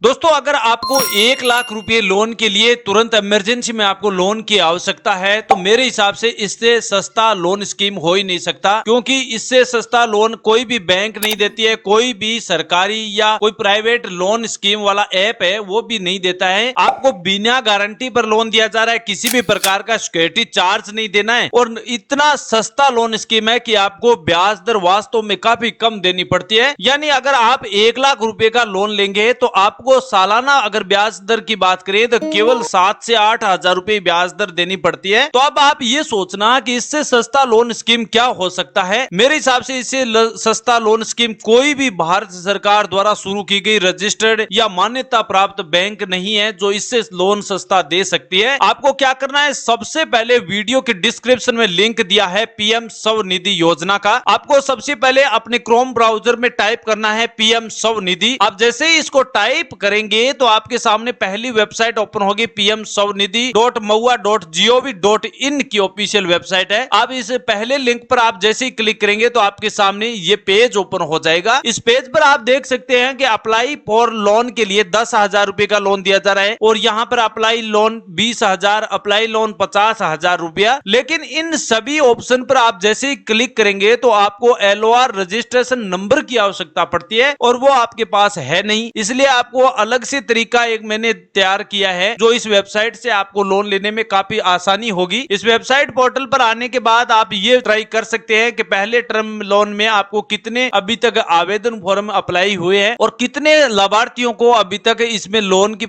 दोस्तों अगर आपको 1 लाख रुपए लोन के लिए तुरंत इमरजेंसी में आपको लोन की आवश्यकता है तो मेरे हिसाब से इससे सस्ता लोन स्कीम हो ही नहीं सकता, क्योंकि इससे सस्ता लोन कोई भी बैंक नहीं देती है। कोई भी सरकारी या कोई प्राइवेट लोन स्कीम वाला ऐप है वो भी नहीं देता है। आपको बिना गारंटी पर लोन दिया जा रहा है, किसी भी प्रकार का सिक्योरिटी चार्ज नहीं देना है और इतना सस्ता लोन स्कीम है कि आपको ब्याज दर वास्तव में काफी कम देनी पड़ती है। यानी अगर आप 1 लाख रुपए का लोन लेंगे तो आपको सालाना अगर ब्याज दर की बात करें तो केवल 7 से 8 हजार रुपए ब्याज दर देनी पड़ती है। तो अब आप ये सोचना कि इससे सस्ता लोन स्कीम क्या हो सकता है। मेरे हिसाब से इससे सस्ता लोन स्कीम कोई भी भारत सरकार द्वारा शुरू की गई रजिस्टर्ड या मान्यता प्राप्त बैंक नहीं है जो इससे लोन सस्ता दे सकती है। आपको क्या करना है, सबसे पहले वीडियो के डिस्क्रिप्शन में लिंक दिया है पीएम स्वनिधि योजना का। आपको सबसे पहले अपने क्रोम ब्राउजर में टाइप करना है पीएम स्वनिधि। आप जैसे ही इसको टाइप करेंगे तो आपके सामने पहली वेबसाइट ओपन होगी pmswnidhi.moua.gov.in की ऑफिशियल वेबसाइट है। आप इस पहले लिंक पर आप जैसे ही क्लिक करेंगे तो आपके सामने ये पेज ओपन हो जाएगा। इस पेज पर आप देख सकते हैं कि अप्लाई फॉर लोन के लिए 10,000 रुपए का लोन दिया जा रहा है और यहाँ पर अप्लाई लोन 20,000, अप्लाई लोन 50,000 रुपया। लेकिन इन सभी ऑप्शन पर आप जैसे ही क्लिक करेंगे तो आपको LOR रजिस्ट्रेशन नंबर की आवश्यकता पड़ती है और वो आपके पास है नहीं। इसलिए आपको अलग से तरीका एक मैंने तैयार किया है जो इस वेबसाइट से आपको लोन लेने में काफी आसानी होगी। इस वेबसाइट पोर्टल पर आने के बाद आप ये ट्राई कर सकते हैं कि पहले टर्म लोन में आपको कितने अभी तक आवेदन फॉर्म अप्लाई हुए हैं और कितने लाभार्थियों को अभी तक इसमें लोन की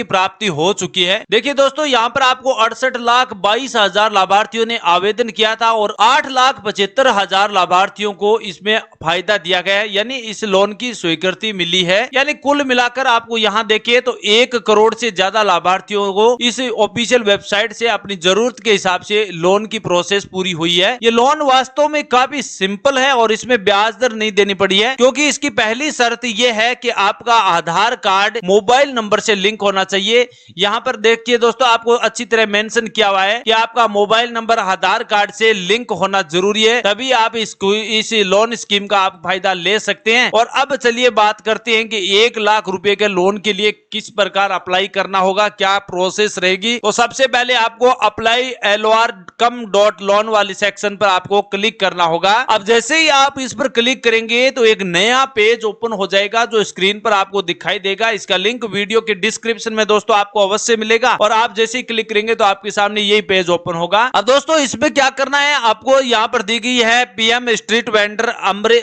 प्राप्ति हो चुकी है। देखिए दोस्तों, यहाँ पर आपको 68,22,000 लाभार्थियों ने आवेदन किया था और 8,75,000 लाभार्थियों को इसमें फायदा दिया गया है, यानी इस लोन की स्वीकृति मिली है। यानी कुल मिलाकर आपको यहाँ देखिए तो 1 करोड़ से ज्यादा लाभार्थियों को इस ऑफिशियल वेबसाइट से अपनी जरूरत के हिसाब से लोन की प्रोसेस पूरी हुई है। ये लोन वास्तव में काफी सिंपल है और इसमें ब्याज दर नहीं देनी पड़ी है, क्योंकि इसकी पहली शर्त यह है कि आपका आधार कार्ड मोबाइल नंबर से लिंक होना चाहिए। यहाँ पर देखिए दोस्तों, आपको अच्छी तरह मेंशन किया हुआ है कि आपका मोबाइल नंबर आधार कार्ड से लिंक होना जरूरी है, तभी आप इस लोन स्कीम का आप फायदा ले सकते हैं। और अब चलिए बात करते हैं कि 1 लाख रुपए के लोन के लिए किस प्रकार अप्लाई करना होगा, क्या प्रोसेस रहेगी। तो सबसे पहले आपको अप्लाई LOR come.loan वाली सेक्शन पर आपको क्लिक करना होगा। अब जैसे ही आप इस पर क्लिक करेंगे तो एक नया पेज ओपन हो जाएगा जो स्क्रीन पर आपको दिखाई देगा। इसका लिंक वीडियो के डिस्क्रिप्शन में दोस्तों आपको अवश्य मिलेगा और आप जैसे ही क्लिक करेंगे तो आपके सामने यही पेज ओपन होगा। अब दोस्तों इसमें क्या करना है, आपको यहाँ पर दी गई है PM street vendor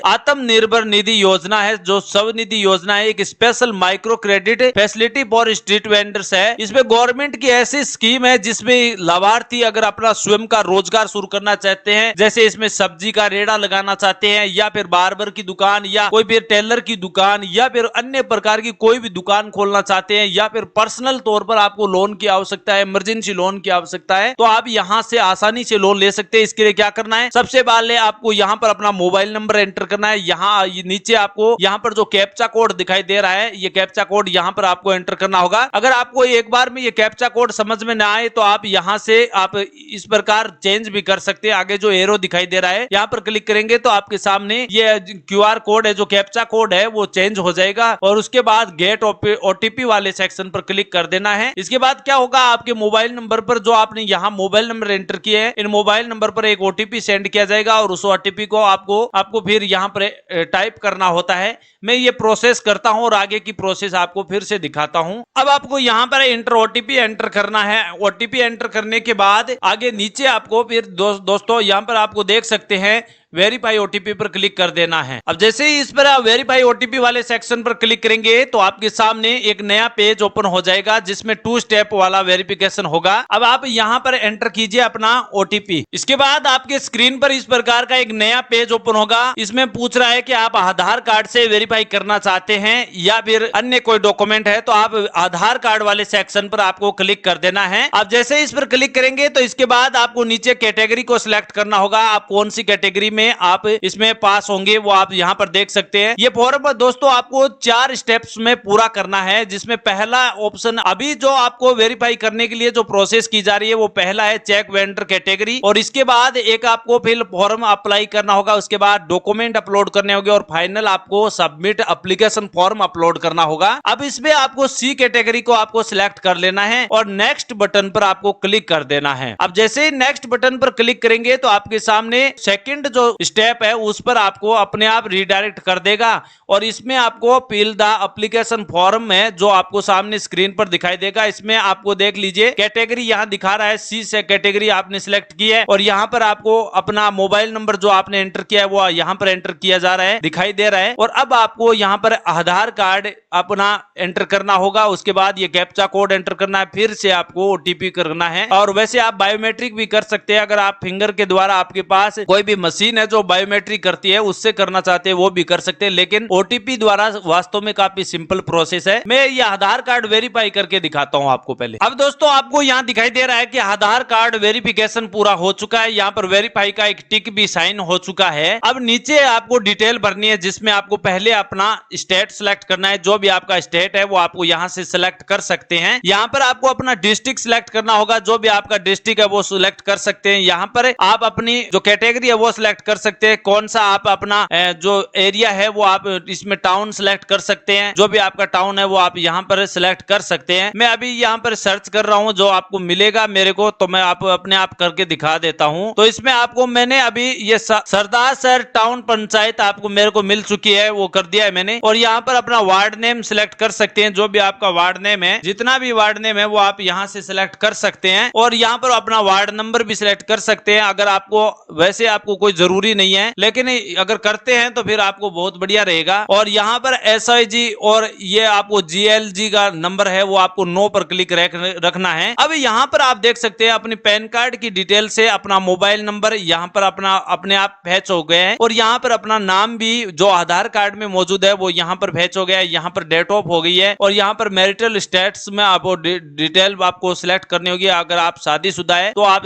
Atmanirbhar Nidhi योजना है, जो स्वनिधि योजना है, एक special micro credit facility for street vendors है। इसमें गवर्नमेंट की ऐसी स्कीम है जिसमें लाभार्थी अगर अपना स्वयं का रोजगार शुरू करना चाहते हैं, जैसे इसमें सब्जी का रेड़ा लगाना चाहते हैं या फिर बार्बर की दुकान या कोई भी टेलर की दुकान या फिर अन्य प्रकार की कोई भी दुकान खोलना चाहते हैं या फिर पर्सनल तौर पर आपको लोन की आवश्यकता है, इमरजेंसी लोन की आवश्यकता है, तो आप यहां से आसानी से लोन ले सकते हैं। इसके लिए क्या करना है, सबसे पहले आपको यहां पर अपना मोबाइल नंबर एंटर करना है। यहाँ नीचे आपको यहाँ पर जो कैप्चा कोड दिखाई दे रहा है, ये कैप्चा कोड यहाँ पर आपको एंटर करना होगा। अगर आपको एक बार में ये कैप्चा कोड समझ में ना आए तो आप यहाँ से आप इस प्रकार चेंज भी कर सकते हैं। आगे जो एरो दिखाई दे रहा है यहाँ पर क्लिक करेंगे तो आपके सामने ये QR कोड है, जो कैप्चा कोड है वो चेंज हो जाएगा और उसके बाद गेट OTP वाले सेक्शन पर क्लिक कर देना है। इसके बाद क्या होगा, आपके मोबाइल नंबर पर जो आपने यहाँ मोबाइल नंबर एंटर किए हैं, इन मोबाइल नंबर पर एक OTP सेंड किया जाएगा और उस OTP को आपको फिर यहाँ पर टाइप करना होता है। मैं ये प्रोसेस करता हूं और आगे की प्रोसेस आपको फिर से दिखाता हूं। अब आपको यहां पर इंटर OTP एंटर करना है। OTP एंटर करने के बाद आगे नीचे आपको फिर दोस्तों यहां पर आपको देख सकते हैं वेरीफाई OTP पर क्लिक कर देना है। अब जैसे ही इस पर वेरीफाई OTP वाले सेक्शन पर क्लिक करेंगे तो आपके सामने एक नया पेज ओपन हो जाएगा जिसमें 2 स्टेप वाला वेरिफिकेशन होगा। अब आप यहां पर एंटर कीजिए अपना OTP। इसके बाद आपके स्क्रीन पर इस प्रकार का एक नया पेज ओपन होगा। इसमें पूछ रहा है कि आप आधार कार्ड से वेरीफाई करना चाहते हैं या फिर अन्य कोई डॉक्यूमेंट है, तो आप आधार कार्ड वाले सेक्शन पर आपको क्लिक कर देना है। आप जैसे इस पर क्लिक करेंगे तो इसके बाद आपको नीचे कैटेगरी को सिलेक्ट करना होगा, आप कौन सी कैटेगरी में आप इसमें पास होंगे वो आप यहाँ पर देख सकते हैं। ये फॉर्म दोस्तों आपको 4 स्टेप्स में पूरा करना है, जिसमें पहला ऑप्शन अभी जो आपको वेरीफाई करने के लिए जो प्रोसेस की जा रही है वो पहला है चेक वेंडर कैटेगरी, और इसके बाद एक आपको फिल फॉर्म अप्लाई करना होगा, उसके बाद डॉक्यूमेंट अपलोड करने होंगे और फाइनल आपको सबमिट एप्लीकेशन फॉर्म अपलोड करना होगा। अब इसमें आपको सी कैटेगरी को आपको सिलेक्ट कर लेना है और नेक्स्ट बटन पर आपको क्लिक कर देना है। अब जैसे ही नेक्स्ट बटन पर क्लिक करेंगे तो आपके सामने सेकंड जो स्टेप है उस पर आपको अपने आप रिडायरेक्ट कर देगा, और इसमें आपको फिल द एप्लीकेशन फॉर्म है जो आपको सामने स्क्रीन पर दिखाई देगा। इसमें आपको देख लीजिए कैटेगरी यहाँ दिखा रहा है, सी से कैटेगरी आपने सिलेक्ट की है, और यहाँ पर आपको अपना मोबाइल नंबर जो आपने एंटर किया है वो यहाँ पर एंटर किया जा रहा है, दिखाई दे रहा है। और अब आपको यहाँ पर आधार कार्ड अपना एंटर करना होगा, उसके बाद ये कैप्चा कोड एंटर करना है, फिर से आपको ओटीपी करना है। और वैसे आप बायोमेट्रिक भी कर सकते हैं, अगर आप फिंगर के द्वारा आपके पास कोई भी मशीन है जो बायोमेट्रिक करती है उससे करना चाहते हैं वो भी कर सकते हैं, लेकिन ओटीपी द्वारा वास्तव में काफी सिंपल प्रोसेस है। मैं ये आधार कार्ड वेरीफाई करके दिखाता हूं आपको पहले। अब दोस्तों आपको यहाँ दिखाई दे रहा है कि आधार कार्ड वेरिफिकेशन पूरा हो चुका है, यहाँ पर वेरीफाई का एक टिक भी साइन हो चुका है। अब नीचे आपको डिटेल भरनी है, जिसमें आपको पहले अपना स्टेट सिलेक्ट करना है, जो भी आपका स्टेट है वो आपको यहाँ से सिलेक्ट कर सकते हैं। यहाँ पर आपको अपना डिस्ट्रिक्ट सिलेक्ट करना होगा, जो भी आपका डिस्ट्रिक्ट है वो सिलेक्ट कर सकते हैं। यहाँ पर आप अपनी जो कैटेगरी है वो सिलेक्ट कर सकते हैं, कौन सा आप अपना जो एरिया है वो आप इसमें टाउन सिलेक्ट कर सकते हैं, जो भी आपका टाउन है वो आप यहाँ पर सिलेक्ट कर सकते हैं। मैं अभी यहाँ पर सर्च कर रहा हूँ, जो आपको मिलेगा मेरे को तो मैं आप अपने आप करके दिखा देता हूँ। तो इसमें आपको मैंने अभी ये सरदार सर टाउन पंचायत आपको मेरे को मिल चुकी है, वो कर दिया है मैंने। और यहाँ पर अपना वार्ड नेम सिलेक्ट कर सकते हैं, जो भी आपका वार्ड नेम है, जितना भी वार्ड नेम है वो आप यहाँ से सिलेक्ट कर सकते हैं। और यहाँ पर अपना वार्ड नंबर भी सिलेक्ट कर सकते हैं, अगर आपको वैसे आपको कोई जरूरी नहीं है, लेकिन अगर करते हैं तो फिर आपको बहुत बढ़िया रहेगा। और यहाँ पर SIG और ये आपको GLG का नंबर है वो आपको नो पर क्लिक रखना है। अब यहाँ पर आप देख सकते हैं अपनी पैन कार्ड की डिटेल से अपना मोबाइल नंबर यहाँ पर अपना अपने आप फैच हो गए हैं, और यहाँ पर अपना नाम भी जो आधार कार्ड में मौजूद है वो यहाँ पर फैच हो गया है, यहाँ पर डेट ऑफ हो गई है। और यहाँ पर मैरिटल स्टेटस में आपको डिटेल आपको सिलेक्ट करनी होगी, अगर आप शादीशुदा है तो आप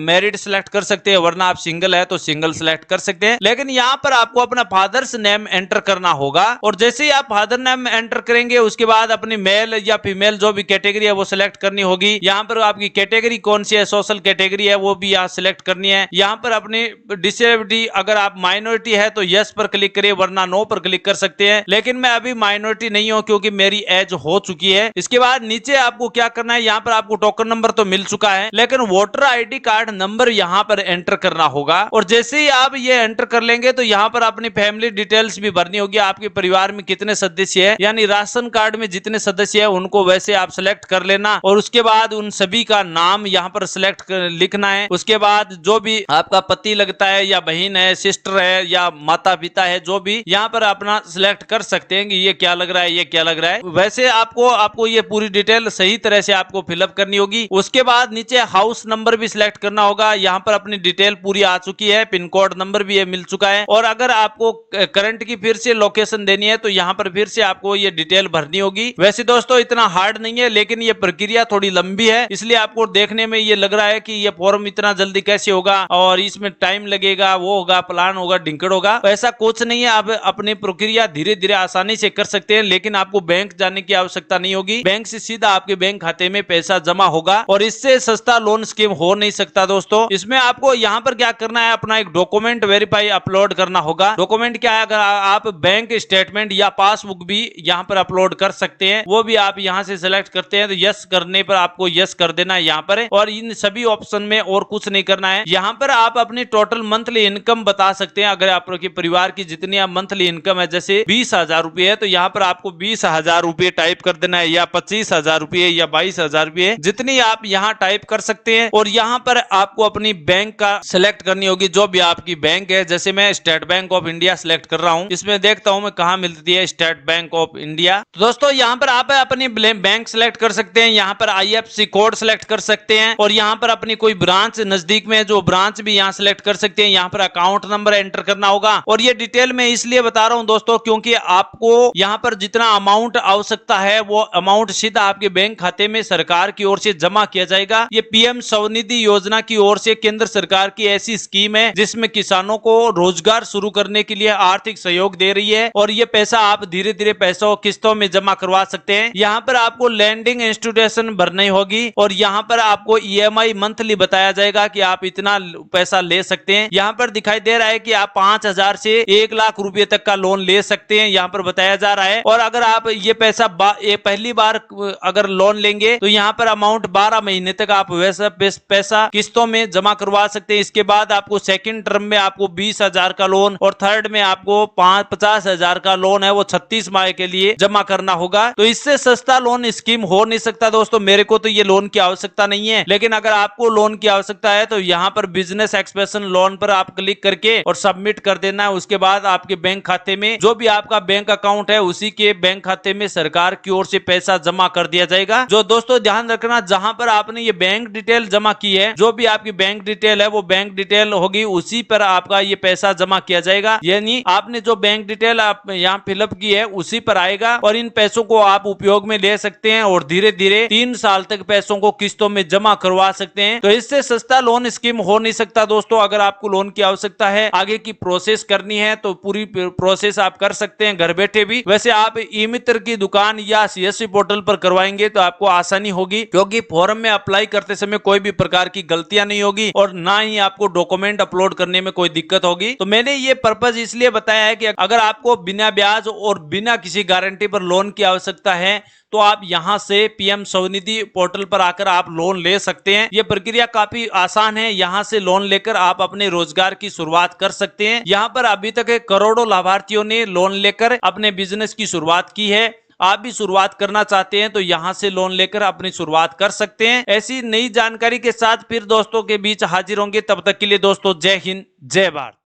मैरिड सिलेक्ट कर सकते हैं, वरना आप सिंगल है तो सिंगल सिलेक्ट कर सकते हैं। लेकिन यहाँ पर आपको अपना फादर्स नेम एंटर करना होगा, और जैसे ही आप फादर नेम एंटर करेंगे उसके बाद अपनी मेल या फीमेल जो भी कैटेगरी है वो सिलेक्ट करनी होगी। यहाँ पर आपकी कैटेगरी कौन सी है, सोशल कैटेगरी है वो भी यहाँ सिलेक्ट करनी है। यहाँ पर अपनी डिसेबिलिटी अगर आप माइनॉरिटी है तो यस पर क्लिक करिए, वरना नो पर क्लिक कर सकते हैं। लेकिन मैं अभी माइनॉरिटी नहीं हूं क्योंकि मेरी एज हो चुकी है। इसके बाद नीचे आपको क्या करना है, यहाँ पर आपको टोकन नंबर तो मिल चुका है, लेकिन वोटर ID कार्ड नंबर यहाँ पर एंटर करना होगा। और जैसे ही आप ये एंटर कर लेंगे तो यहाँ पर अपनी फैमिली डिटेल्स भी भरनी होगी, आपके परिवार में कितने सदस्य है, यानी राशन कार्ड में जितने सदस्य है उनको वैसे आप सिलेक्ट कर लेना। और उसके बाद उन सभी का नाम यहाँ पर सिलेक्ट लिखना है। उसके बाद जो भी आपका पति लगता है या बहन है, सिस्टर है या माता पिता है, जो भी यहाँ पर अपना सिलेक्ट कर सकते हैं कि ये क्या लग रहा है, ये क्या लग रहा है। वैसे आपको ये पूरी डिटेल सही तरह से आपको फिलअप करनी होगी। उसके बाद नीचे हाउस नंबर भी सिलेक्ट करना होगा, यहाँ पर अपनी डिटेल पूरी आ चुकी है, पिन कोड नंबर भी ये मिल चुका है। और अगर आपको करंट की फिर से लोकेशन देनी है तो यहाँ पर फिर से आपको ये डिटेल भरनी होगी। वैसे दोस्तों इतना हार्ड नहीं है, लेकिन ये प्रक्रिया थोड़ी लंबी है, इसलिए आपको देखने में ये लग रहा है कि ये फॉर्म इतना जल्दी कैसे होगा और इसमें टाइम लगेगा, वो होगा, प्लान होगा, डिंकड़ होगा। ऐसा कुछ नहीं है, आप अपनी प्रक्रिया धीरे धीरे आसानी से कर सकते हैं, लेकिन आपको बैंक जाने की आवश्यकता नहीं होगी। बैंक से सीधा आपके बैंक खाते में पैसा जमा होगा, और इससे सस्ता लोन स्कीम हो नहीं सकता दोस्तों। इसमें आपको यहाँ पर क्या करना है, अपना एक डॉक्यूमेंट वेरीफाई अपलोड करना होगा। डॉक्यूमेंट क्या है, अगर आप बैंक स्टेटमेंट या पासबुक भी यहाँ पर अपलोड कर सकते हैं, वो भी आप यहाँ से सिलेक्ट करते हैं। तो यस करने पर आपको यस कर देना है यहाँ पर, और इन सभी ऑप्शन में और कुछ नहीं करना है। यहाँ पर आप अपनी टोटल मंथली इनकम बता सकते हैं, अगर आपके परिवार की जितनी मंथली इनकम है, जैसे 20,000 रुपए है तो यहाँ पर आपको 20,000 रुपए टाइप कर देना है, या 25,000 रुपए या 22,000 रुपए, जितनी आप यहाँ टाइप कर सकते हैं। और यहाँ पर आपको अपनी बैंक का सिलेक्ट करनी होगी, जो भी आपकी बैंक है। जैसे मैं state bank of India select कर रहा हूँ, इसमें देखता हूँ मैं कहाँ मिलती है स्टेट बैंक ऑफ इंडिया। तो दोस्तों यहाँ पर आप अपनी बैंक सिलेक्ट कर सकते हैं, यहाँ पर IFSC कोड सिलेक्ट कर सकते हैं, और यहाँ पर अपनी कोई ब्रांच नजदीक में जो ब्रांच भी यहाँ सिलेक्ट कर सकते हैं। यहाँ पर अकाउंट नंबर एंटर करना होगा, और ये डिटेल में इसलिए बता रहा हूँ दोस्तों क्योंकि आपको यहाँ पर जितना अमाउंट आवश्यकता है वो अमाउंट सीधा आपके बैंक खाते में सरकार की ओर से जमा किया जाएगा। ये PM स्वनिधि योजना की ओर से केंद्र सरकार की ऐसी स्कीम है जिस जिसमें किसानों को रोजगार शुरू करने के लिए आर्थिक सहयोग दे रही है और ये पैसा आप धीरे धीरे पैसों किस्तों में जमा करवा सकते हैं। यहाँ पर आपको लैंडिंग इंस्टीट्यूशन भरनी होगी और यहाँ पर आपको ईएमआई मंथली बताया जाएगा कि आप इतना पैसा ले सकते हैं। यहाँ पर दिखाई दे रहा है कि आप 5,000 से 1 लाख रुपए तक का लोन ले सकते हैं, यहाँ पर बताया जा रहा है। और अगर आप ये पैसा पहली बार अगर लोन लेंगे तो यहाँ पर अमाउंट 12 महीने तक आप वैसा पैसा किस्तों में जमा करवा सकते हैं। इसके बाद आपको सेकंड टर्म में आपको 20,000 का लोन और थर्ड में आपको 50,000 का लोन है वो 36 माह के लिए जमा करना होगा। तो इससे सस्ता लोन स्कीम हो नहीं सकता दोस्तों। मेरे को तो ये लोन की आवश्यकता नहीं है, लेकिन अगर आपको लोन की आवश्यकता है तो यहाँ पर बिजनेस एक्सपेंशन लोन पर आप क्लिक करके और सबमिट कर देना है। उसके बाद आपके बैंक खाते में जो भी आपका बैंक अकाउंट है उसी के बैंक खाते में सरकार की ओर से पैसा जमा कर दिया जाएगा। जो दोस्तों ध्यान रखना, जहां पर आपने ये बैंक डिटेल जमा की है, जो भी आपकी बैंक डिटेल है वो बैंक डिटेल होगी, उसी पर आपका ये पैसा जमा किया जाएगा। यानी आपने जो बैंक डिटेल आप यहाँ फिलअप की है उसी पर आएगा और इन पैसों को आप उपयोग में ले सकते हैं और धीरे धीरे 3 साल तक पैसों को किस्तों में जमा करवा सकते हैं। तो इससे सस्ता लोन स्कीम हो नहीं सकता दोस्तों। अगर आपको लोन की आवश्यकता है, आगे की प्रोसेस करनी है तो पूरी प्रोसेस आप कर सकते हैं घर बैठे भी। वैसे आप ई मित्र की दुकान या सीएससी पोर्टल पर करवाएंगे तो आपको आसानी होगी, क्योंकि फॉर्म में अप्लाई करते समय कोई भी प्रकार की गलतियां नहीं होगी और ना ही आपको डॉक्यूमेंट अपलोड करने में कोई दिक्कत होगी। तो मैंने ये पर्पज इसलिए बताया है कि अगर आपको बिना ब्याज और बिना किसी गारंटी पर लोन की आवश्यकता है तो आप यहां से पीएम स्वनिधि पोर्टल पर आकर आप लोन ले सकते हैं। यह प्रक्रिया काफी आसान है। यहां से लोन लेकर आप अपने रोजगार की शुरुआत कर सकते हैं। यहां पर अभी तक करोड़ों लाभार्थियों ने लोन लेकर अपने बिजनेस की शुरुआत की है। आप भी शुरुआत करना चाहते हैं तो यहां से लोन लेकर अपनी शुरुआत कर सकते हैं। ऐसी नई जानकारी के साथ फिर दोस्तों के बीच हाजिर होंगे। तब तक के लिए दोस्तों जय हिंद, जय भारत।